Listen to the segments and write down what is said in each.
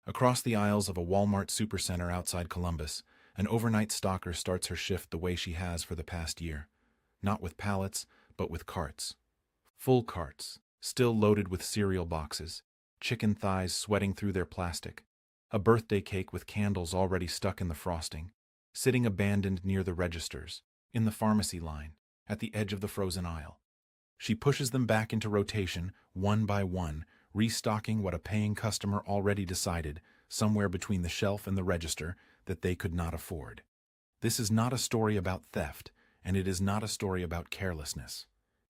Across the aisles of a Walmart supercenter outside Columbus, an overnight stalker starts her shift the way she has for the past year. Not with pallets, but with carts. Full carts, still loaded with cereal boxes, chicken thighs sweating through their plastic, a birthday cake with candles already stuck in the frosting, sitting abandoned near the registers, in the pharmacy line, at the edge of the frozen aisle. She pushes them back into rotation, one by one, restocking what a paying customer already decided, somewhere between the shelf and the register, that they could not afford. This is not a story about theft, and it is not a story about carelessness.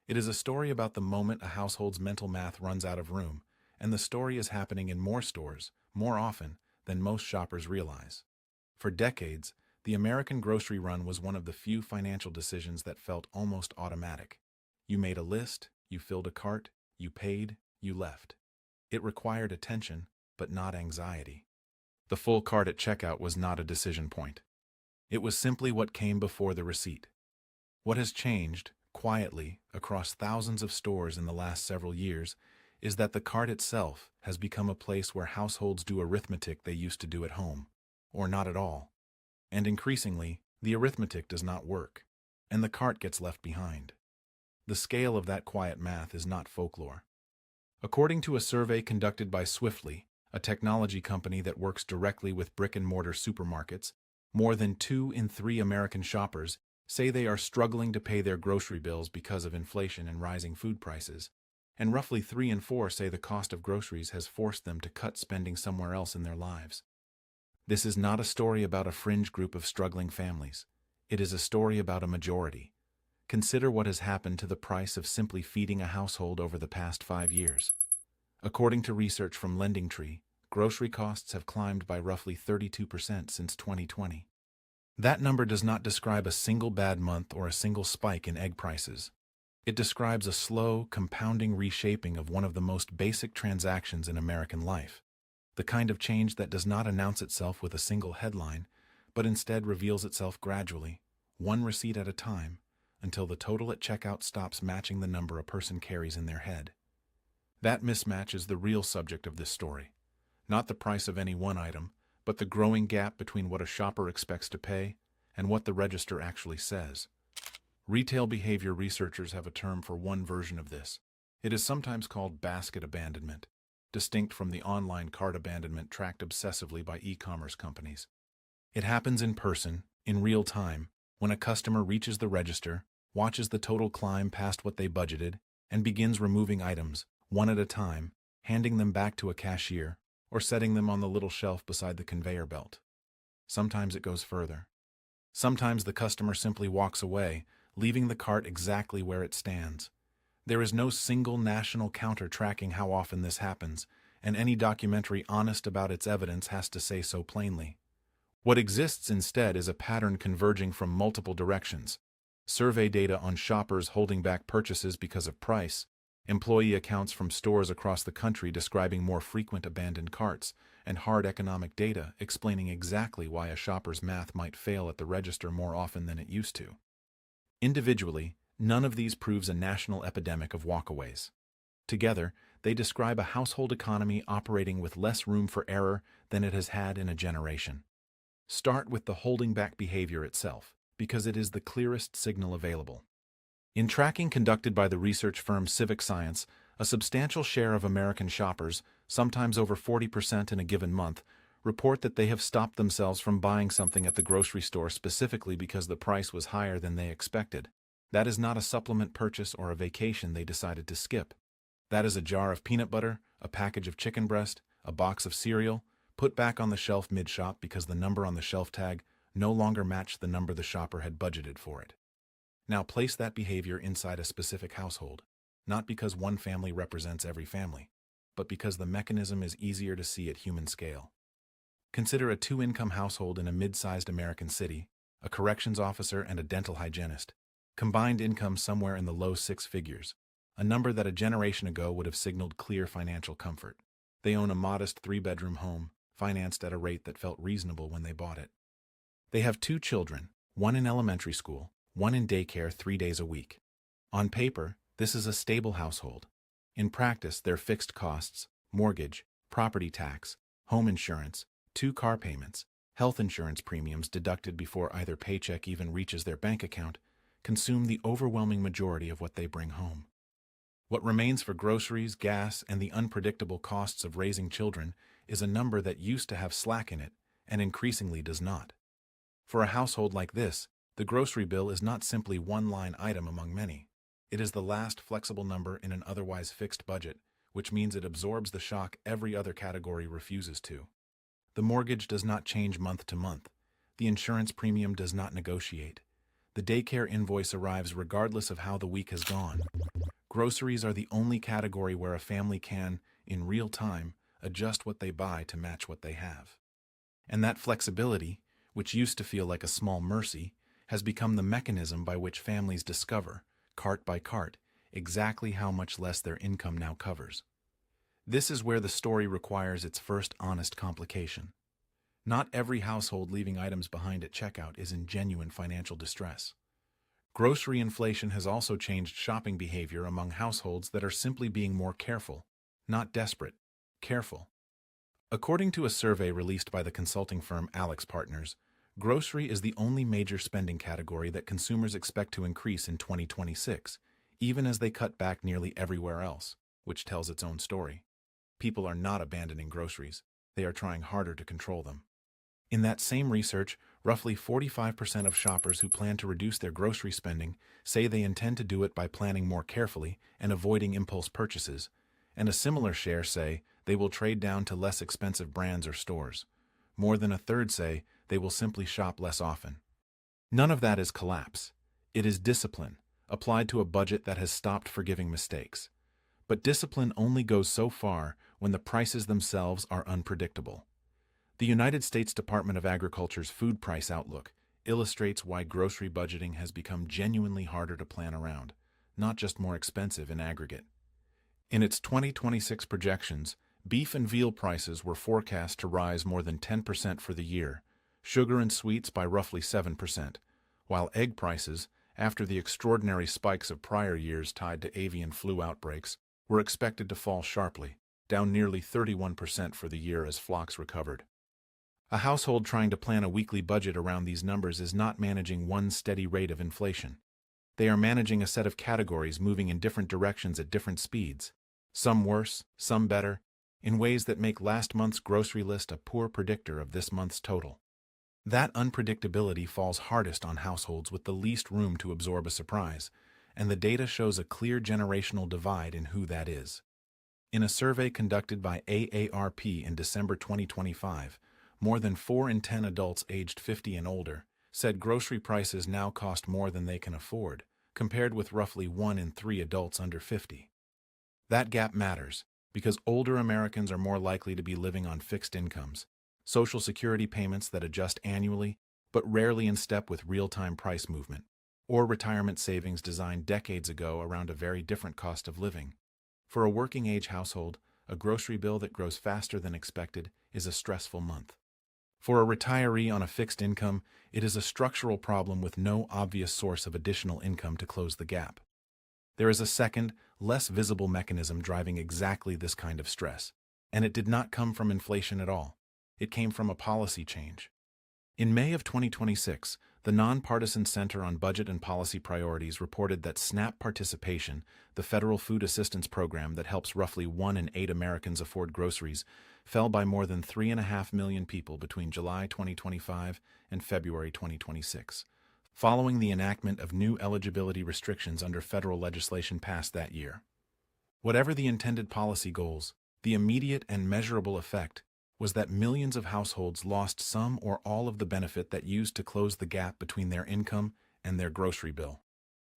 It is a story about the moment a household's mental math runs out of room, and the story is happening in more stores, more often, than most shoppers realize. For decades, the American grocery run was one of the few financial decisions that felt almost automatic. You made a list, you filled a cart, you paid, you left. It required attention, but not anxiety. The full cart at checkout was not a decision point. It was simply what came before the receipt. What has changed, quietly, across thousands of stores in the last several years, is that the cart itself has become a place where households do arithmetic they used to do at home, or not at all. And increasingly, the arithmetic does not work, and the cart gets left behind. The scale of that quiet math is not folklore. According to a survey conducted by Swiftly, a technology company that works directly with brick-and-mortar supermarkets, more than 2 in 3 American shoppers say they are struggling to pay their grocery bills because of inflation and rising food prices, and roughly 3 in 4 say the cost of groceries has forced them to cut spending somewhere else in their lives. This is not a story about a fringe group of struggling families. It is a story about a majority. Consider what has happened to the price of simply feeding a household over the past 5 years. According to research from LendingTree, grocery costs have climbed by roughly 32% since 2020. That number does not describe a single bad month or a single spike in egg prices. It describes a slow, compounding reshaping of one of the most basic transactions in American life, the kind of change that does not announce itself with a single headline, but instead reveals itself gradually, one receipt at a time, until the total at checkout stops matching the number a person carries in their head. That mismatch is the real subject of this story. Not the price of any one item, but the growing gap between what a shopper expects to pay and what the register actually says. Retail behavior researchers have a term for one version of this. It is sometimes called basket abandonment, distinct from the online cart abandonment tracked obsessively by e-commerce companies. It happens in person, in real time, when a customer reaches the register, watches the total climb past what they budgeted, and begins removing items, one at a time, handing them back to a cashier, or setting them on the little shelf beside the conveyor belt. Sometimes it goes further. Sometimes the customer simply walks away, leaving the cart exactly where it stands. There is no single national counter tracking how often this happens, and any documentary honest about its evidence has to say so plainly. What exists instead is a pattern converging from multiple directions. Survey data on shoppers holding back purchases because of price, employee accounts from stores across the country describing more frequent abandoned carts, and hard economic data explaining exactly why a shopper's math might fail at the register more often than it used to. Individually, none of these proves a national epidemic of walkaways. Together, they describe a household economy operating with less room for error than it has had in a generation. Start with the holding back behavior itself, because it is the clearest signal available. In tracking conducted by the research firm Civic Science, a substantial share of American shoppers, sometimes over 40% in a given month, report that they have stopped themselves from buying something at the grocery store specifically because the price was higher than they expected. That is not a supplement purchase or a vacation they decided to skip. That is a jar of peanut butter, a package of chicken breast, a box of cereal, put back on the shelf mid-shop because the number on the shelf tag no longer matched the number the shopper had budgeted for it. Now place that behavior inside a specific household, not because one family represents every family, but because the mechanism is easier to see at human scale. Consider a 2-income household in a mid-sized American city, a corrections officer and a dental hygienist, combined income somewhere in the low 6 figures, a number that a generation ago would have signaled clear financial comfort. They own a modest 3-bedroom home, financed at a rate that felt reasonable when they bought it. They have 2 children, one in elementary school, one in daycare 3 days a week. On paper, this is a stable household. In practice, their fixed costs, mortgage, property tax, home insurance, 2 car payments, health insurance premiums deducted before either paycheck even reaches their bank account, consume the overwhelming majority of what they bring home. What remains for groceries, gas, and the unpredictable costs of raising children is a number that used to have slack in it and increasingly does not. For a household like this, the grocery bill is not simply one line item among many. It is the last flexible number in an otherwise fixed budget, which means it absorbs the shock every other category refuses to. The mortgage does not change month to month. The insurance premium does not negotiate. The daycare invoice arrives regardless of how the week has gone. Groceries are the only category where a family can, in real time, adjust what they buy to match what they have. And that flexibility, which used to feel like a small mercy, has become the mechanism by which families discover, cart by cart, exactly how much less their income now covers. This is where the story requires its first honest complication. Not every household leaving items behind at checkout is in genuine financial distress. Grocery inflation has also changed shopping behavior among households that are simply being more careful, not desperate, careful. According to a survey released by the consulting firm Alex Partners, grocery is the only major spending category that consumers expect to increase in 2026, even as they cut back nearly everywhere else, which tells its own story. People are not abandoning groceries, they are trying harder to control them. In that same research, roughly 45% of shoppers who plan to reduce their grocery spending say they intend to do it by planning more carefully and avoiding impulse purchases, and a similar share say they will trade down to less expensive brands or stores. More than a third say they will simply shop less often. None of that is collapse. It is discipline, applied to a budget that has stopped forgiving mistakes. But discipline only goes so far when the prices themselves are unpredictable. The United States Department of Agriculture's Food Price Outlook illustrates why grocery budgeting has become genuinely harder to plan around, not just more expensive in aggregate. In its 2026 projections, beef and veal prices were forecast to rise more than 10% for the year, sugar and sweets by roughly 7%, while egg prices, after the extraordinary spikes of prior years tied to avian flu outbreaks, were expected to fall sharply, down nearly 31% for the year as flocks recovered. A household trying to plan a weekly budget around these numbers is not managing one steady rate of inflation. They are managing a set of categories moving in different directions at different speeds, some worse, some better, in ways that make last month's grocery list a poor predictor of this month's total. That unpredictability falls hardest on households with the least room to absorb a surprise, and the data shows a clear generational divide in who that is. In a survey conducted by AARP in December 2025, more than 4 in 10 adults aged 50 and older said grocery prices now cost more than they can afford, compared with roughly 1 in 3 adults under 50. That gap matters because older Americans are more likely to be living on fixed incomes, Social Security payments that adjust annually but rarely in step with real-time price movement, or retirement savings designed decades ago around a very different cost of living. For a working-age household, a grocery bill that grows faster than expected is a stressful month. For a retiree on a fixed income, it is a structural problem with no obvious source of additional income to close the gap. There is a second, less visible mechanism driving exactly this kind of stress, and it did not come from inflation at all. It came from a policy change. In May of 2026, the Nonpartisan Center on Budget and Policy Priorities reported that SNAP participation, the federal food assistance program that helps roughly 1 in 8 Americans afford groceries, fell by more than 3.5 million people between July 2025 and February 2026, following the enactment of new eligibility restrictions under federal legislation passed that year. Whatever the intended policy goals, the immediate and measurable effect was that millions of households lost some or all of the benefit that used to close the gap between their income and their grocery bill.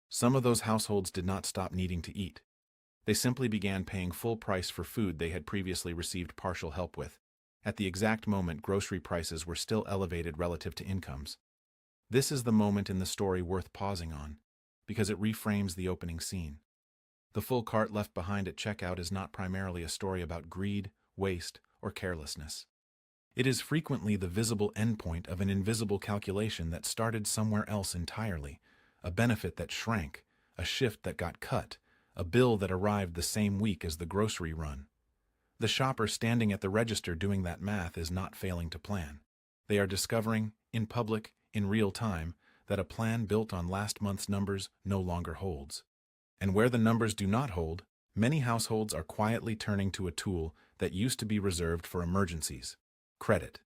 Some of those households did not stop needing to eat. They simply began paying full price for food they had previously received partial help with, at the exact moment grocery prices were still elevated relative to incomes. This is the moment in the story worth pausing on, because it reframes the opening scene. The full cart left behind at checkout is not primarily a story about greed, waste, or carelessness. It is frequently the visible endpoint of an invisible calculation that started somewhere else entirely, a benefit that shrank, a shift that got cut, a bill that arrived the same week as the grocery run. The shopper standing at the register doing that math is not failing to plan. They are discovering, in public, in real time, that a plan built on last month's numbers no longer holds. And where the numbers do not hold, many households are quietly turning to a tool that used to be reserved for emergencies: credit.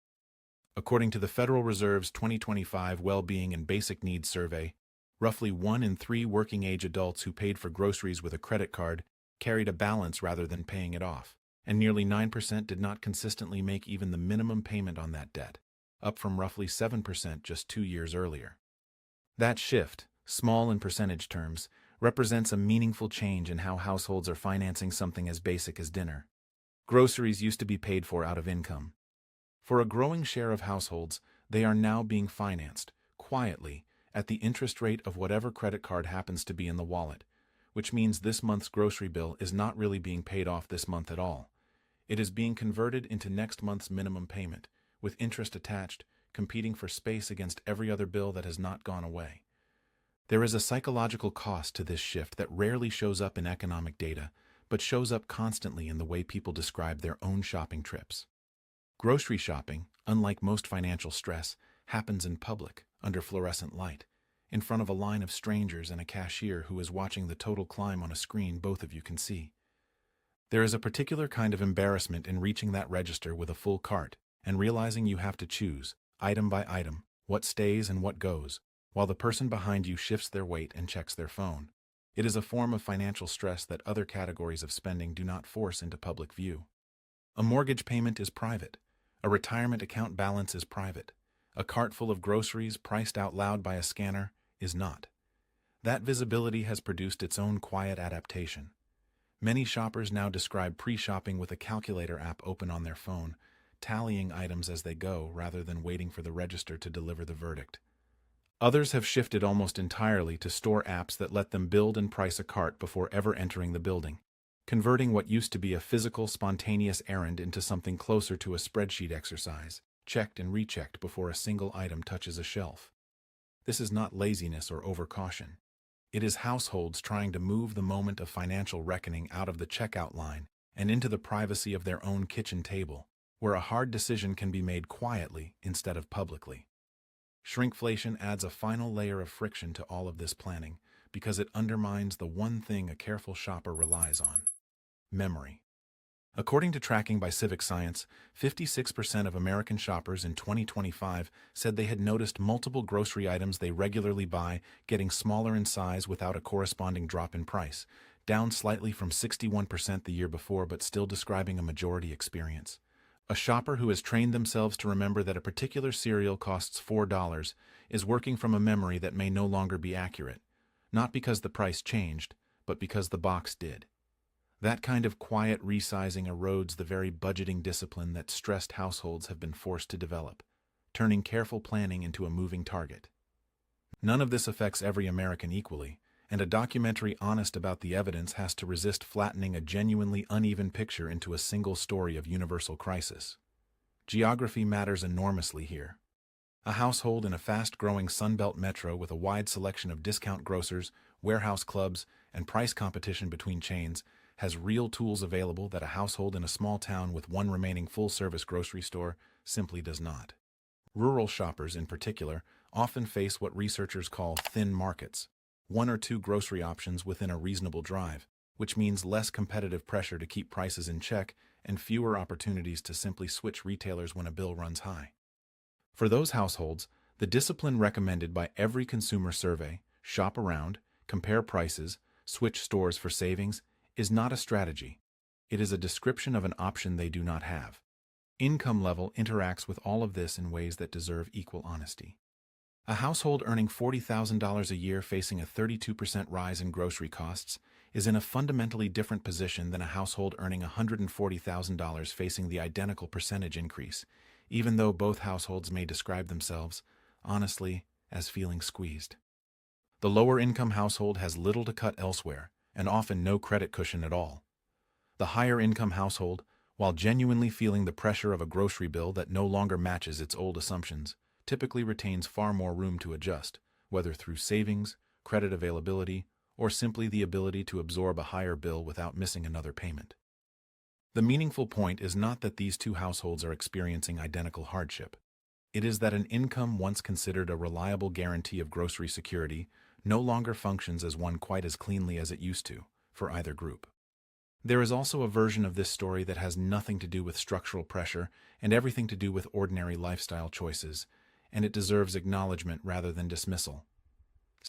According to the Federal Reserve's 2025 Well-Being and Basic Needs Survey, roughly 1 in 3 working-age adults who paid for groceries with a credit card carried a balance rather than paying it off, and nearly 9% did not consistently make even the minimum payment on that debt, up from roughly 7% just 2 years earlier. That shift, small in percentage terms, represents a meaningful change in how households are financing something as basic as dinner. Groceries used to be paid for out of income. For a growing share of households, they are now being financed, quietly, at the interest rate of whatever credit card happens to be in the wallet, which means this month's grocery bill is not really being paid off this month at all. It is being converted into next month's minimum payment, with interest attached, competing for space against every other bill that has not gone away. There is a psychological cost to this shift that rarely shows up in economic data, but shows up constantly in the way people describe their own shopping trips. Grocery shopping, unlike most financial stress, happens in public, under fluorescent light, in front of a line of strangers and a cashier who is watching the total climb on a screen both of you can see. There is a particular kind of embarrassment in reaching that register with a full cart and realizing you have to choose, item by item, what stays and what goes, while the person behind you shifts their weight and checks their phone. It is a form of financial stress that other categories of spending do not force into public view. A mortgage payment is private. A retirement account balance is private. A cart full of groceries priced out loud by a scanner is not. That visibility has produced its own quiet adaptation. Many shoppers now describe pre-shopping with a calculator app open on their phone, tallying items as they go rather than waiting for the register to deliver the verdict. Others have shifted almost entirely to store apps that let them build and price a cart before ever entering the building, converting what used to be a physical, spontaneous errand into something closer to a spreadsheet exercise, checked and rechecked before a single item touches a shelf. This is not laziness or overcaution. It is households trying to move the moment of financial reckoning out of the checkout line and into the privacy of their own kitchen table, where a hard decision can be made quietly instead of publicly. Shrinkflation adds a final layer of friction to all of this planning because it undermines the one thing a careful shopper relies on: memory. According to tracking by Civic Science, 56% of American shoppers in 2025 said they had noticed multiple grocery items they regularly buy getting smaller in size without a corresponding drop in price, down slightly from 61% the year before but still describing a majority experience. A shopper who has trained themselves to remember that a particular cereal costs $4 is working from a memory that may no longer be accurate, not because the price changed, but because the box did. That kind of quiet resizing erodes the very budgeting discipline that stressed households have been forced to develop, turning careful planning into a moving target. None of this affects every American equally, and a documentary honest about the evidence has to resist flattening a genuinely uneven picture into a single story of universal crisis. Geography matters enormously here. A household in a fast-growing Sunbelt metro with a wide selection of discount grocers, warehouse clubs, and price competition between chains has real tools available that a household in a small town with one remaining full-service grocery store simply does not. Rural shoppers, in particular, often face what researchers call thin markets, 1 or 2 grocery options within a reasonable drive, which means less competitive pressure to keep prices in check and fewer opportunities to simply switch retailers when a bill runs high. For those households, the discipline recommended by every consumer survey, shop around, compare prices, switch stores for savings, is not a strategy. It is a description of an option they do not have. Income level interacts with all of this in ways that deserve equal honesty. A household earning $40,000 a year facing a 32% rise in grocery costs is in a fundamentally different position than a household earning $140,000 facing the identical percentage increase, even though both households may describe themselves, honestly, as feeling squeezed. The lower-income household has little to cut elsewhere, and often no credit cushion at all. The higher-income household, while genuinely feeling the pressure of a grocery bill that no longer matches its old assumptions, typically retains far more room to adjust, whether through savings, credit availability, or simply the ability to absorb a higher bill without missing another payment. The meaningful point is not that these two households are experiencing identical hardship. It is that an income once considered a reliable guarantee of grocery security no longer functions as one quite as cleanly as it used to, for either group. There is also a version of this story that has nothing to do with structural pressure and everything to do with ordinary lifestyle choices, and it deserves acknowledgement rather than dismissal.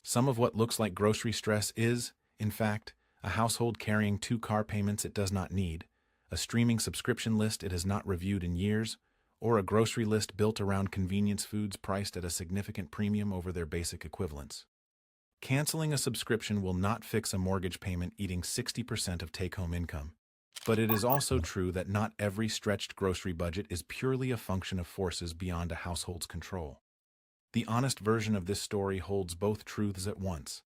Some of what looks like grocery stress is, in fact, a household carrying 2 car payments it does not need, a streaming subscription list it has not reviewed in years, or a grocery list built around convenience foods priced at a significant premium over their basic equivalents. Canceling a subscription will not fix a mortgage payment eating 60% of take-home income. But it is also true that not every stretched grocery budget is purely a function of forces beyond a household's control. The honest version of this story holds both truths at once.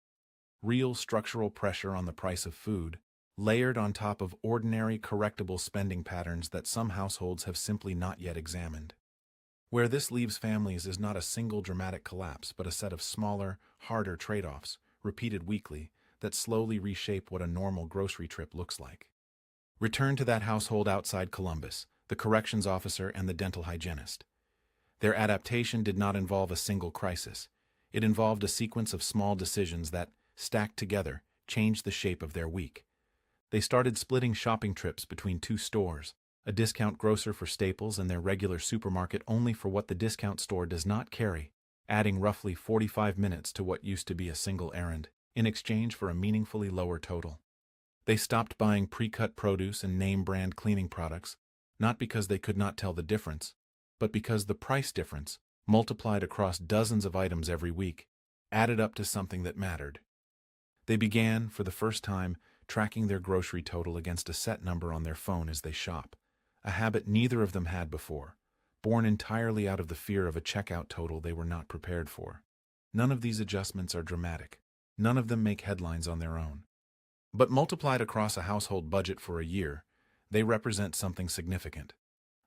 Real structural pressure on the price of food, layered on top of ordinary correctable spending patterns that some households have simply not yet examined. Where this leaves families is not a single dramatic collapse, but a set of smaller, harder trade-offs, repeated weekly, that slowly reshape what a normal grocery trip looks like. Return to that household outside Columbus, the corrections officer and the dental hygienist. Their adaptation did not involve a single crisis. It involved a sequence of small decisions that, stacked together, changed the shape of their week. They started splitting shopping trips between 2 stores, a discount grocer for staples and their regular supermarket only for what the discount store does not carry, adding roughly 45 minutes to what used to be a single errand, in exchange for a meaningfully lower total. They stopped buying pre-cut produce and name-brand cleaning products, not because they could not tell the difference, but because the price difference, multiplied across dozens of items every week, added up to something that mattered. They began, for the first time, tracking their grocery total against a set number on their phone as they shop, a habit neither of them had before, born entirely out of the fear of a checkout total they were not prepared for. None of these adjustments are dramatic. None of them make headlines on their own. But multiplied across a household budget for a year, they represent something significant.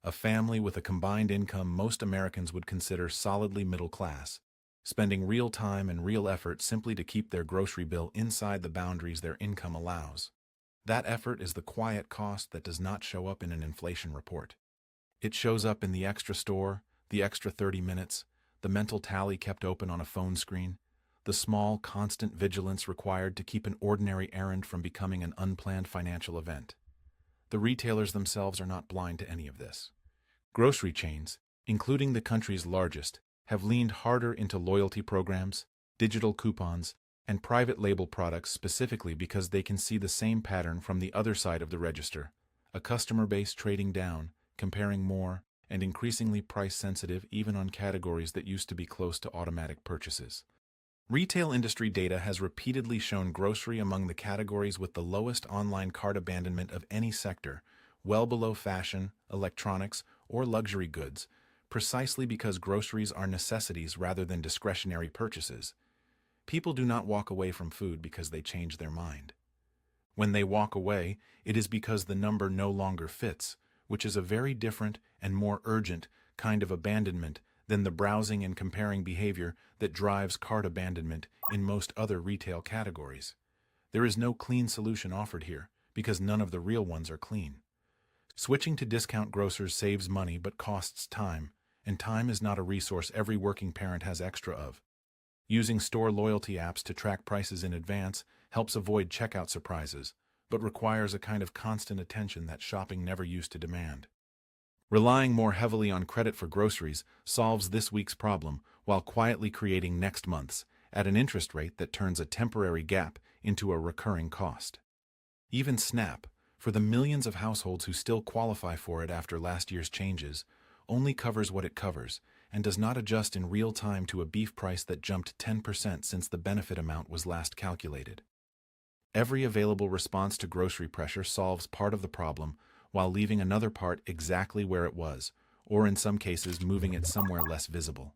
A family with a combined income most Americans would consider solidly middle class, spending real time and real effort simply to keep their grocery bill inside the boundaries their income allows. That effort is the quiet cost that does not show up in an inflation report. It shows up in the extra store, the extra 30 minutes, the mental tally kept open on a phone screen, the small, constant vigilance required to keep an ordinary errand from becoming an unplanned financial event. The retailers themselves are not blind to any of this. Grocery chains, including the country's largest, have leaned harder into loyalty programs, digital coupons, and private label products specifically because they can see the same pattern from the other side of the register, a customer base trading down, comparing more, and increasingly price-sensitive even on categories that used to be close to automatic purchases. Retail industry data has repeatedly shown grocery among the categories with the lowest online cart abandonment of any sector, well below fashion, electronics, or luxury goods, precisely because groceries are necessities rather than discretionary purchases. People do not walk away from food because they change their mind. When they walk away, it is because the number no longer fits, which is a very different and more urgent kind of abandonment than the browsing and comparing behavior that drives cart abandonment in most other retail categories. There is no clean solution offered here, because none of the real ones are clean. Switching to discount grocers saves money but costs time, and time is not a resource every working parent has extra of. Using store loyalty apps to track prices in advance helps avoid checkout surprises, but requires a kind of constant attention that shopping never used to demand. Relying more heavily on credit for groceries solves this week's problem while quietly creating next month's at an interest rate that turns a temporary gap into a recurring cost. Even SNAP, for the millions of households who still qualify for it after last year's changes, only covers what it covers and does not adjust in real time to a beef price that jumped 10% since the benefit amount was last calculated. Every available response to grocery pressure solves part of the problem while leaving another part exactly where it was, or in some cases moving it somewhere less visible.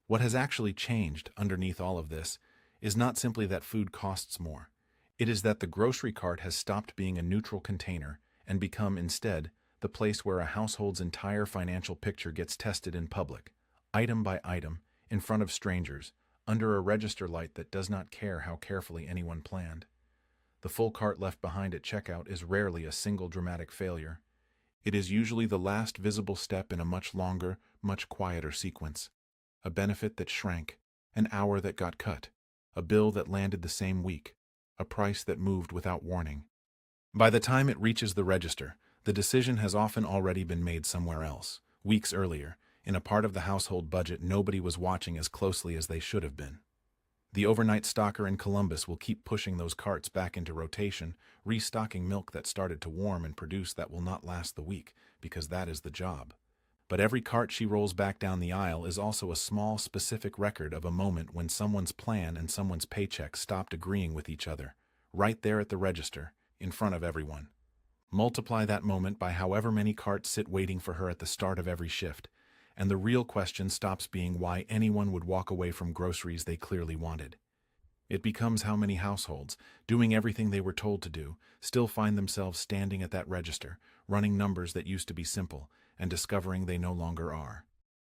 What has actually changed underneath all of this is not simply that food costs more. It is that the grocery cart has stopped being a neutral container and become instead the place where a household's entire financial picture gets tested in public, item by item, in front of strangers, under a register light that does not care how carefully anyone planned. The full cart left behind at checkout is rarely a single dramatic failure. It is usually the last visible step in a much longer, much quieter sequence. A benefit that shrank, an hour that got cut, a bill that landed the same week, a price that moved without warning. By the time it reaches the register, the decision has often already been made somewhere else, weeks earlier, in a part of the household budget nobody was watching as closely as they should have been. The overnight stocker in Columbus will keep pushing those carts back into rotation, restocking milk that started to warm and produce that will not last the week, because that is the job. But every cart she rolls back down the aisle is also a small, specific record of a moment when someone's plan and someone's paycheck stopped agreeing with each other, right there at the register, in front of everyone. Multiply that moment by however many carts sit waiting for her at the start of every shift, and the real question stops being why anyone would walk away from groceries they clearly wanted. It becomes how many households, doing everything they were told to do, still find themselves standing at that register, running numbers that used to be simple, and discovering they no longer are.